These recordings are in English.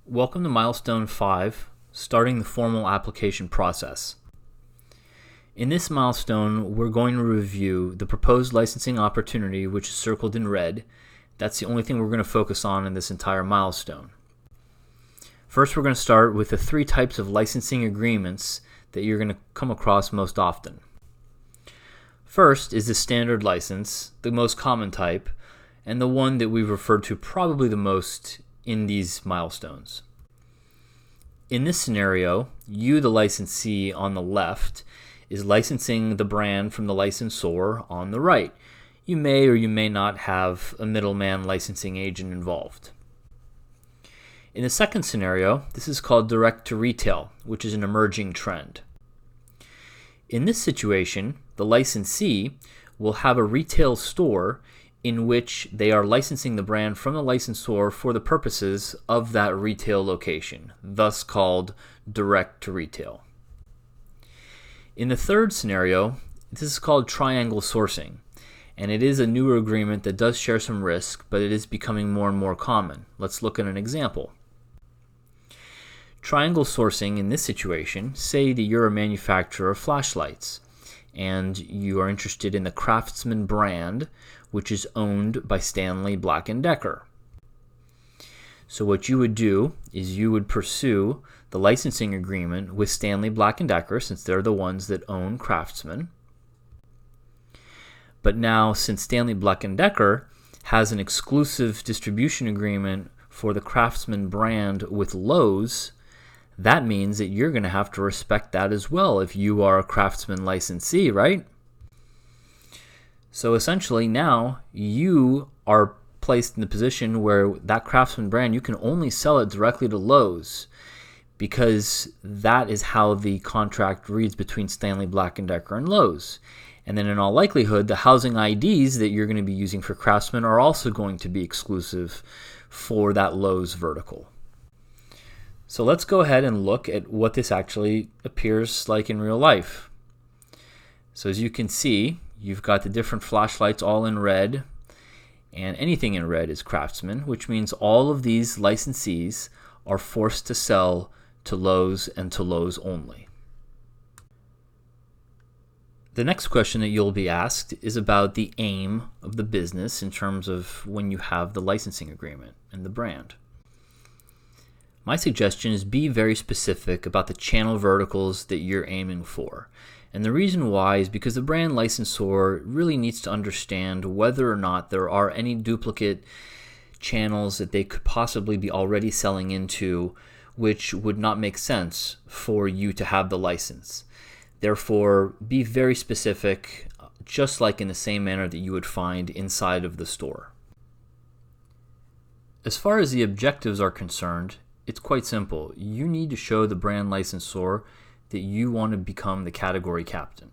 Welcome to Milestone 5, starting the formal application process. In this milestone, we're going to review the proposed licensing opportunity, which is circled in red. That's the only thing we're going to focus on in this entire milestone. First, we're going to start with the three types of licensing agreements that you're going to come across most often. First is the standard license, the most common type, and the one that we've referred to probably the most in these milestones. In this scenario, you, the licensee on the left, is licensing the brand from the licensor on the right. You may or you may not have a middleman licensing agent involved. In the second scenario, this is called direct to retail, which is an emerging trend. In this situation, the licensee will have a retail store in which they are licensing the brand from the licensor for the purposes of that retail location, thus called direct to retail. In the third scenario, this is called triangle sourcing, and it is a newer agreement that does share some risk, but it is becoming more and more common. Let's look at an example. Triangle sourcing in this situation, say that you're a manufacturer of flashlights, and you are interested in the Craftsman brand, which is owned by Stanley Black & Decker. So what you would do is you would pursue the licensing agreement with Stanley Black & Decker, since they're the ones that own Craftsman. But now, since Stanley Black & Decker has an exclusive distribution agreement for the Craftsman brand with Lowe's, that means that you're going to have to respect that as well if you are a Craftsman licensee, right? So essentially now you are placed in the position where that Craftsman brand, you can only sell it directly to Lowe's, because that is how the contract reads between Stanley Black & Decker and Lowe's. And then in all likelihood, the housing IDs that you're going to be using for Craftsman are also going to be exclusive for that Lowe's vertical. So let's go ahead and look at what this actually appears like in real life. So as you can see, you've got the different flashlights all in red, and anything in red is Craftsman, which means all of these licensees are forced to sell to Lowe's and to Lowe's only. The next question that you'll be asked is about the aim of the business in terms of when you have the licensing agreement and the brand. My suggestion is be very specific about the channel verticals that you're aiming for. And the reason why is because the brand licensor really needs to understand whether or not there are any duplicate channels that they could possibly be already selling into, which would not make sense for you to have the license. Therefore, be very specific, just like in the same manner that you would find inside of the store. As far as the objectives are concerned, it's quite simple. You need to show the brand licensor that you want to become the category captain.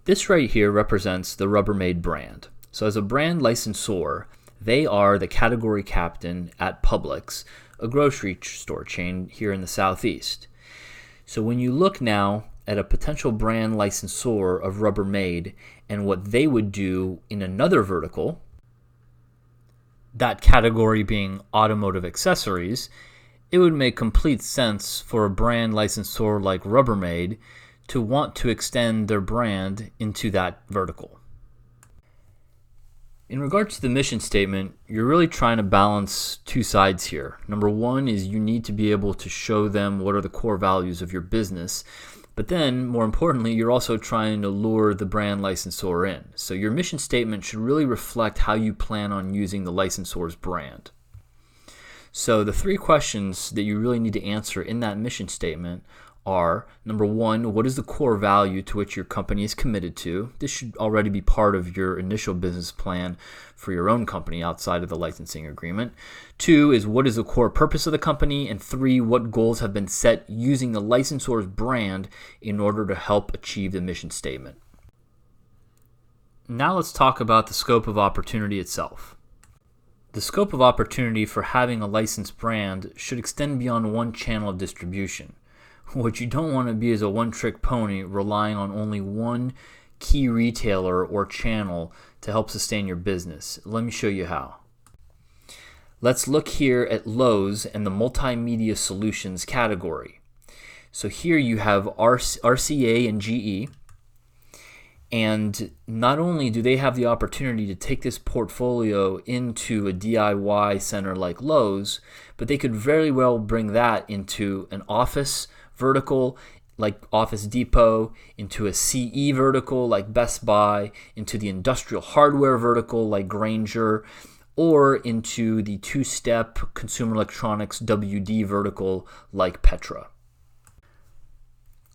This right here represents the Rubbermaid brand. So as a brand licensor, they are the category captain at Publix, a grocery store chain here in the Southeast. So when you look now at a potential brand licensor of Rubbermaid and what they would do in another vertical, that category being automotive accessories, it would make complete sense for a brand licensor like Rubbermaid to want to extend their brand into that vertical. In regards to the mission statement, you're really trying to balance two sides here. Number one is you need to be able to show them what are the core values of your business. But then, more importantly, you're also trying to lure the brand licensor in. So your mission statement should really reflect how you plan on using the licensor's brand. So the three questions that you really need to answer in that mission statement are, number one, what is the core value to which your company is committed to? This should already be part of your initial business plan for your own company outside of the licensing agreement. Two is, what is the core purpose of the company? And three, what goals have been set using the licensor's brand in order to help achieve the mission statement? Now let's talk about the scope of opportunity itself. The scope of opportunity for having a licensed brand should extend beyond one channel of distribution. What you don't want to be is a one-trick pony relying on only one key retailer or channel to help sustain your business. Let me show you how. Let's look here at Lowe's and the Multimedia Solutions category. So here you have RCA and GE, and not only do they have the opportunity to take this portfolio into a DIY center like Lowe's, but they could very well bring that into an office vertical like Office Depot, into a CE vertical like Best Buy, into the industrial hardware vertical like Grainger, or into the two-step consumer electronics WD vertical like Petra.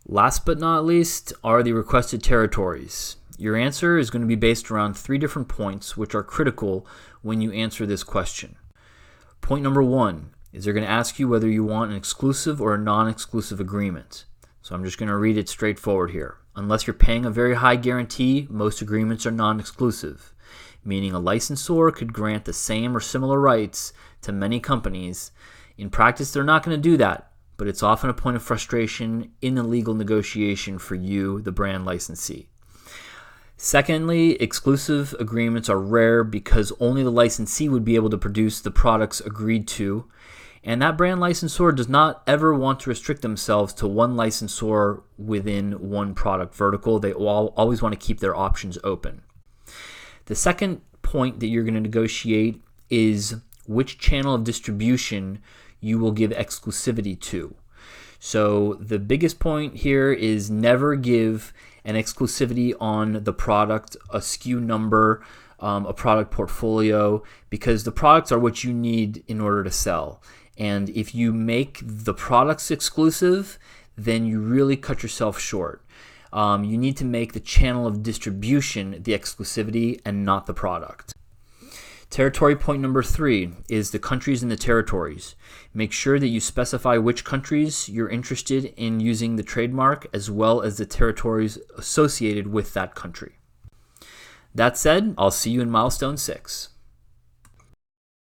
Last but not least are the requested territories. Your answer is going to be based around 3 different points which are critical when you answer this question. Point number 1 is they're going to ask you whether you want an exclusive or a non-exclusive agreement. So I'm just going to read it straightforward here. Unless you're paying a very high guarantee, most agreements are non-exclusive, meaning a licensor could grant the same or similar rights to many companies. In practice, they're not going to do that, but it's often a point of frustration in the legal negotiation for you, the brand licensee. Secondly, exclusive agreements are rare because only the licensee would be able to produce the products agreed to, and that brand licensor does not ever want to restrict themselves to one licensor within one product vertical. They always want to keep their options open. The second point that you're going to negotiate is which channel of distribution you will give exclusivity to. So the biggest point here is never give an exclusivity on the product, a SKU number, a product portfolio, because the products are what you need in order to sell. And if you make the products exclusive, then you really cut yourself short. You need to make the channel of distribution the exclusivity and not the product. Territory point number 3 is the countries and the territories. Make sure that you specify which countries you're interested in using the trademark as well as the territories associated with that country. That said, I'll see you in Milestone 6.